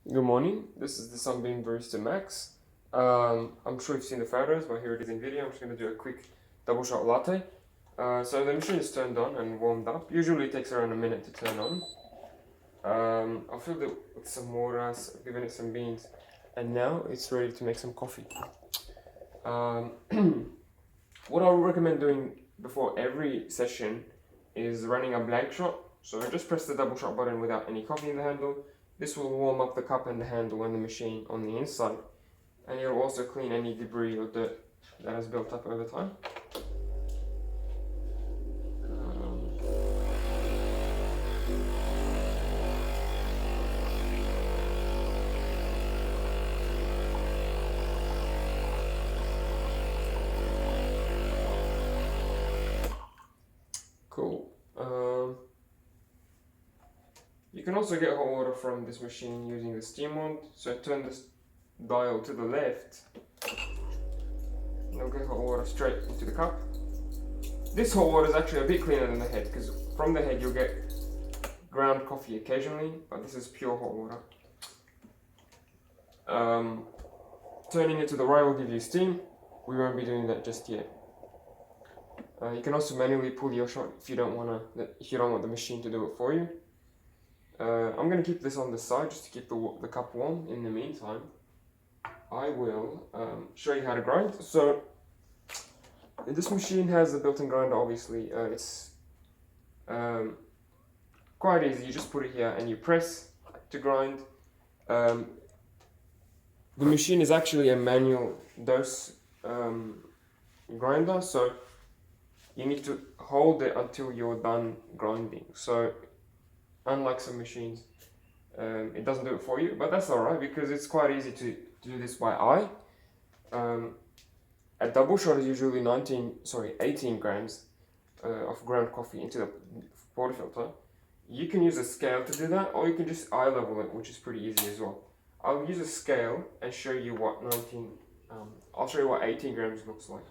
Good morning, this is the Sunbeam Barista Max. I'm sure you've seen the photos, but here it is in video. I'm just going to do a quick double shot latte. So the machine is turned on and warmed up. Usually it takes around a minute to turn on. I filled it with some water, I've given it some beans, and now it's ready to make some coffee. What I would recommend doing before every session is running a blank shot. So just press the double shot button without any coffee in the handle. This will warm up the cup and the handle and the machine on the inside, and it'll also clean any debris or dirt that has built up over time. Cool. You can also get hot water from this machine using the steam wand. So turn this dial to the left, and you'll get hot water straight into the cup. This hot water is actually a bit cleaner than the head, because from the head you'll get ground coffee occasionally, but this is pure hot water. Turning it to the right will give you steam. We won't be doing that just yet. You can also manually pull your shot if you don't want the machine to do it for you. I'm going to keep this on the side just to keep the cup warm. In the meantime, I will show you how to grind. So this machine has a built-in grinder, obviously. It's quite easy. You just put it here and you press to grind. The machine is actually a manual dose grinder, so you need to hold it until you're done grinding. So unlike some machines, it doesn't do it for you, but that's alright because it's quite easy to do this by eye. A double shot is usually 18 grams of ground coffee into the portafilter. You can use a scale to do that, or you can just eye level it, which is pretty easy as well. I'll use a scale and show you what 18 grams looks like.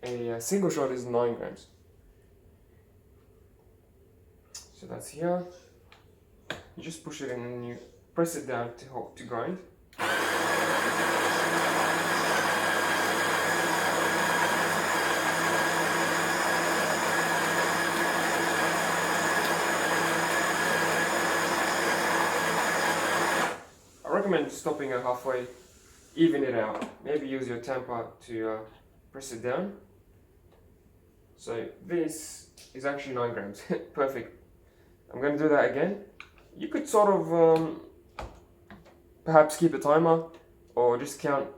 A single shot is 9 grams. So that's here. You just push it in and you press it down to grind. I recommend stopping it halfway, even it out. Maybe use your tamper to press it down. So this is actually 9 grams. Perfect. I'm going to do that again. You could sort of perhaps keep a timer or just count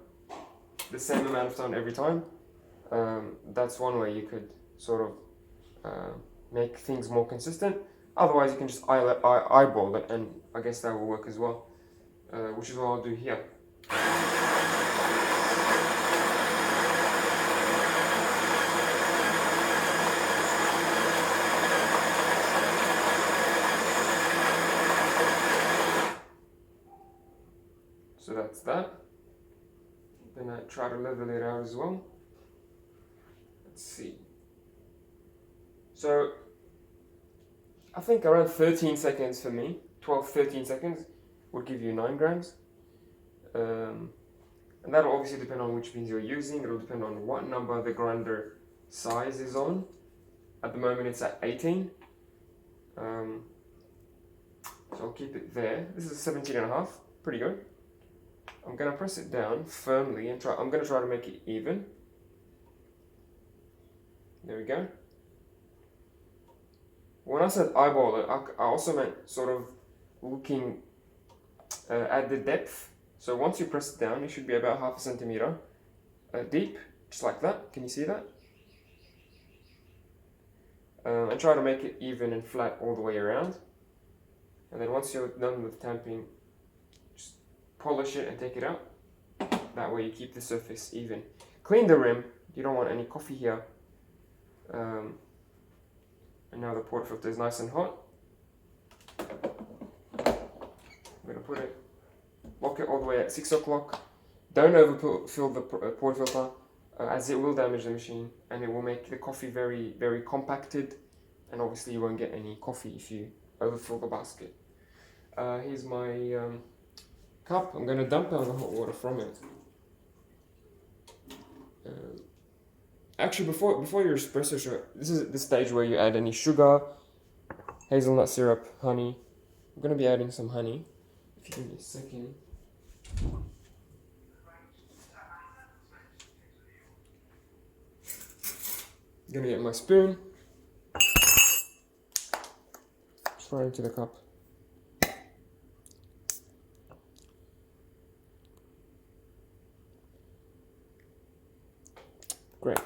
the same amount of time every time. That's one way you could sort of make things more consistent. Otherwise, you can just eyeball it, and I guess that will work as well, which is what I'll do here. So that's that. Then I try to level it out as well. Let's see. So I think around 13 seconds for me, 12-13 seconds would give you 9 grams. And that'll obviously depend on which beans you're using. It'll depend on what number the grinder size is on. At the moment it's at 18. So I'll keep it there. This is 17.5, pretty good. I'm going to press it down firmly and I'm going to try to make it even. There we go. When I said eyeball it, I also meant sort of looking at the depth. So once you press it down, it should be about 0.5 centimeter deep, just like that. Can you see that? And try to make it even and flat all the way around. And then once you're done with tamping, just polish it and take it out. That way you keep the surface even. Clean the rim. You don't want any coffee here. And now the portafilter is nice and hot. I'm going to put it, lock it all the way at 6 o'clock. Don't overfill the portafilter, as it will damage the machine and it will make the coffee very, very compacted and obviously you won't get any coffee if you overfill the basket. Here's my cup. I'm going to dump out the hot water from it. Actually, before your espresso shot, this is the stage where you add any sugar, hazelnut syrup, honey. I'm going to be adding some honey. If you give me a second. I'm going to get my spoon. Just right into the cup. Great.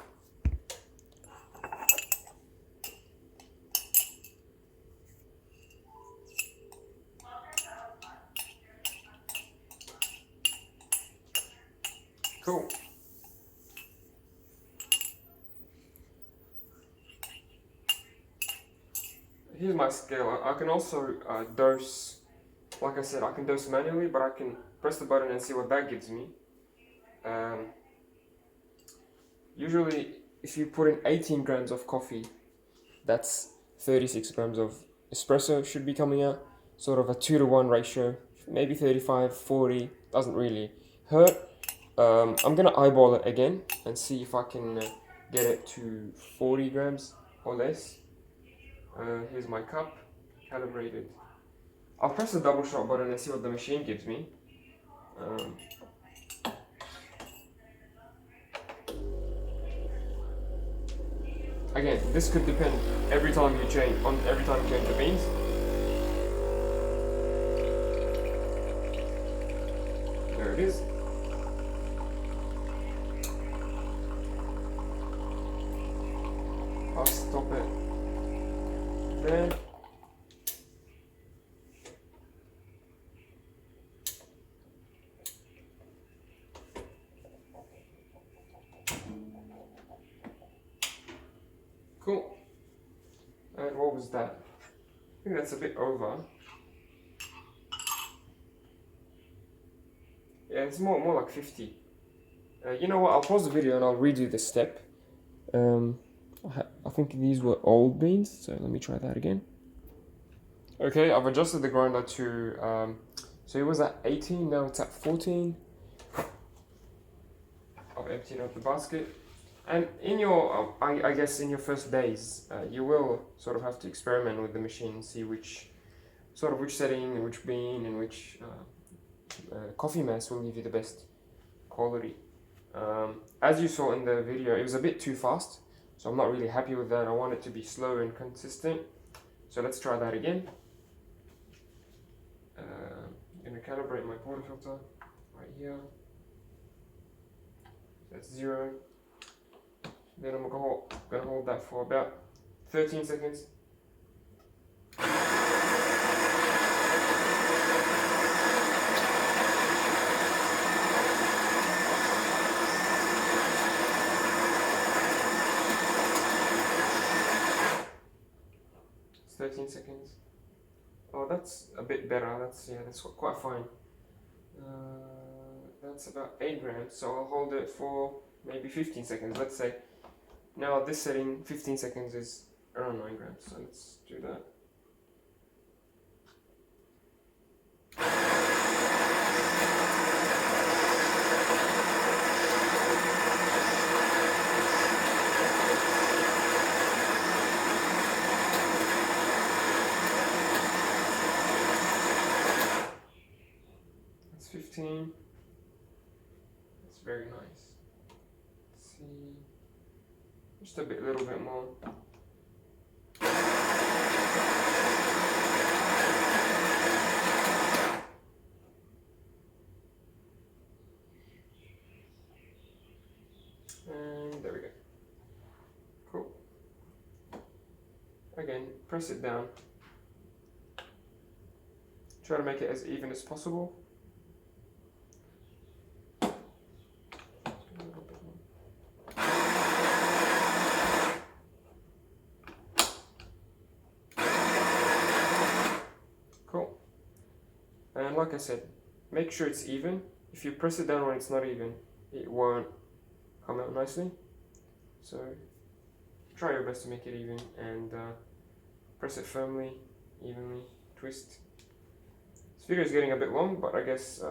Cool. Here's my scale. I can also dose, like I said, I can dose manually, but I can press the button and see what that gives me. Usually, if you put in 18 grams of coffee, that's 36 grams of espresso should be coming out. Sort of a 2-to-1 ratio, maybe 35, 40, doesn't really hurt. I'm gonna eyeball it again and see if I can get it to 40 grams or less. Here's my cup, calibrated. I'll press the double shot button and see what the machine gives me. Again, this could depend every time you change the beans. There it is. I'll stop it there. Cool. And what was that? I think that's a bit over. Yeah, it's more like 50. You know what? I'll pause the video and I'll redo this step. I think these were old beans, so let me try that again. Okay, I've adjusted the grinder to, so it was at 18, now it's at 14. I've emptied out the basket. And in your, I guess in your first days, you will sort of have to experiment with the machine, see which setting and which bean and which coffee mass will give you the best quality. As you saw in the video, it was a bit too fast, so I'm not really happy with that. I want it to be slow and consistent. So let's try that again. I'm going to calibrate my portafilter right here. That's 0. Then I'm going to hold that for about 13 seconds. It's 13 seconds. Oh, that's a bit better. That's quite fine. That's about 8 grams, so I'll hold it for maybe 15 seconds, let's say. Now at this setting, 15 seconds is around 9 grams, so let's do that. That's 15. That's very nice. Let's see. Just a little bit more. And there we go. Cool. Again, press it down. Try to make it as even as possible. Cool. And like I said, make sure it's even. If you press it down when it's not even, it won't come out nicely. So try your best to make it even, and Press it firmly, evenly, twist. This video is getting a bit long, but I guess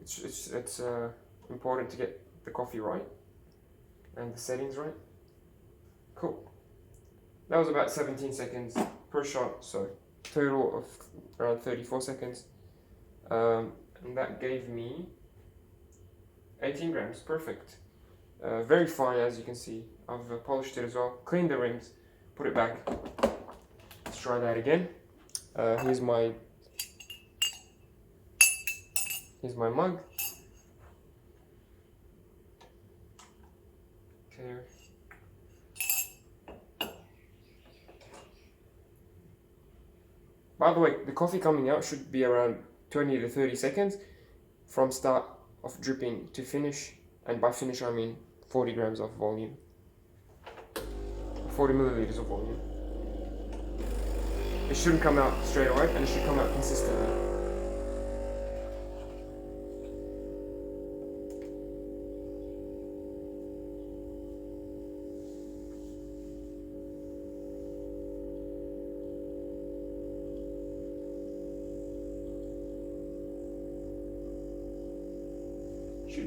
it's important to get the coffee right and the settings right. Cool. That was about 17 seconds per shot, so total of around 34 seconds. And that gave me 18 grams, perfect. Very fine, as you can see. I've polished it as well, cleaned the rims, put it back. Let's try that again. Here's my mug. Okay. By the way, the coffee coming out should be around 20 to 30 seconds from start of dripping to finish, and by finish I mean 40 grams of volume, 40 milliliters of volume. It shouldn't come out straight away, and it should come out consistently.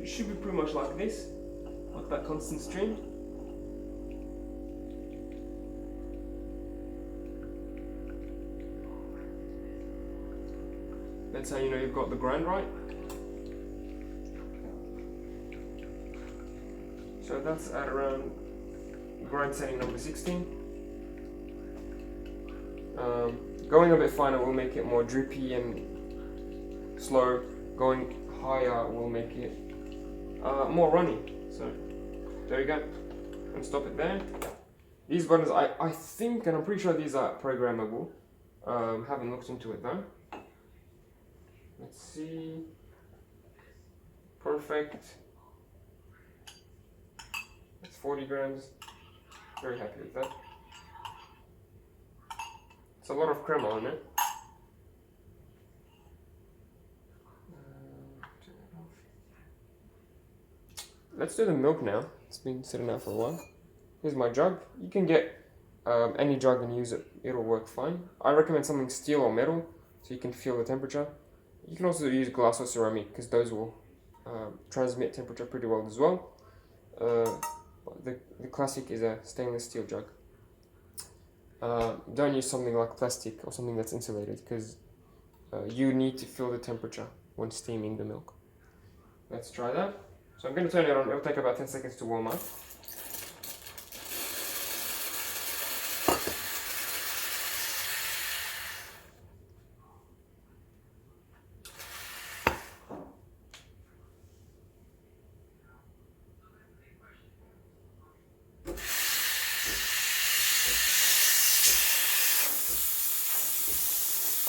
Should be pretty much like this, like that constant stream. That's how you know you've got the grind right. So that's at around grind setting number 16. Going a bit finer will make it more drippy and slow. Going higher will make it more runny. So there you go. And stop it there. These buttons, I think, and I'm pretty sure these are programmable. Haven't looked into it though. Let's see. Perfect. It's 40 grams. Very happy with that. It's a lot of crema on it. Let's do the milk now. It's been sitting out for a while. Here's my jug. You can get any jug and use it. It'll work fine. I recommend something steel or metal so you can feel the temperature. You can also use glass or ceramic because those will transmit temperature pretty well as well. The classic is a stainless steel jug. Don't use something like plastic or something that's insulated because you need to feel the temperature when steaming the milk. Let's try that. So I'm going to turn it on. It'll take about 10 seconds to warm up.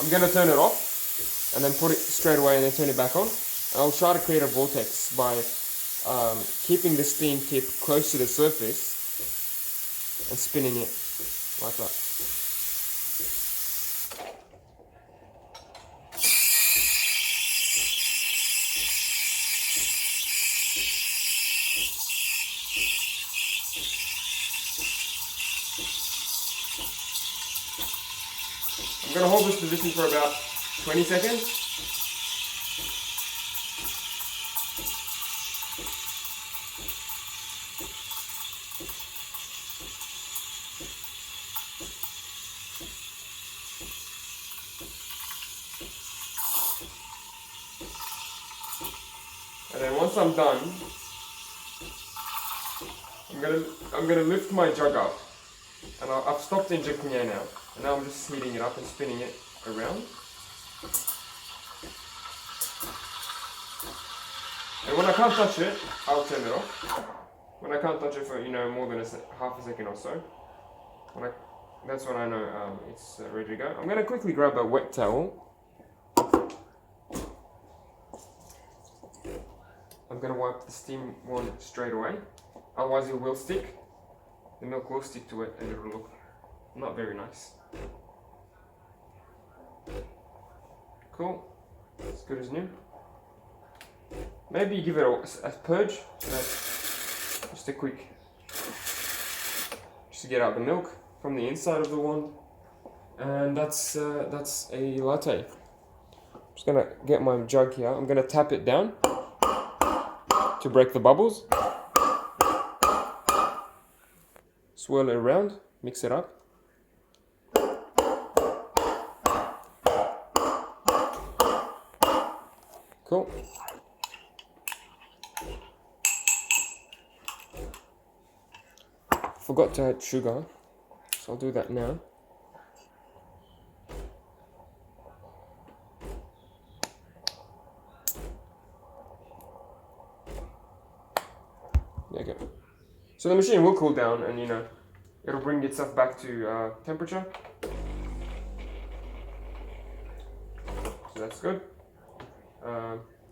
I'm going to turn it off and then put it straight away and then turn it back on. I'll try to create a vortex by keeping the steam tip close to the surface and spinning it like that. I'm going to hold this position for about 20 seconds. And then once I'm done, I'm gonna lift my jug up, and I've stopped injecting air now, and now I'm just heating it up and spinning it around. And when I can't touch it, I'll turn it off. When I can't touch it for more than half a second or so, that's when I know it's ready to go. I'm gonna quickly grab a wet towel. I'm going to wipe the steam one straight away, otherwise it will stick. The milk will stick to it and it will look not very nice. Cool, as good as new. Maybe give it a purge, so that's just a quick just to get out the milk from the inside of the wand, and that's a latte. I'm just gonna get my jug here. I'm gonna tap it down to break the bubbles. Swirl it around, mix it up. Cool. Forgot to add sugar, so I'll do that now. There you go. So the machine will cool down, and it'll bring itself back to temperature. So that's good.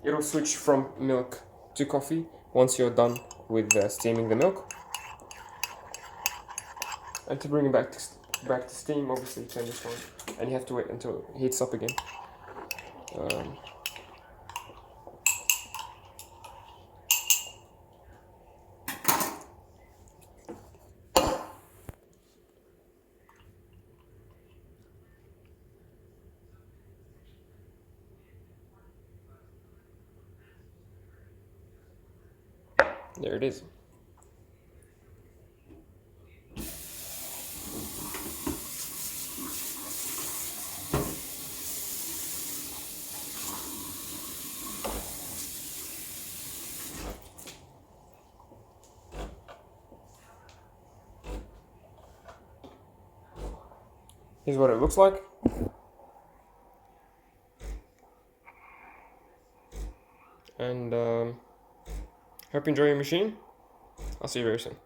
It'll switch from milk to coffee once you're done with steaming the milk. And to bring it back to steam, obviously turn this on, and you have to wait until it heats up again. There it is. Here's what it looks like. And hope you enjoy your machine. I'll see you very soon.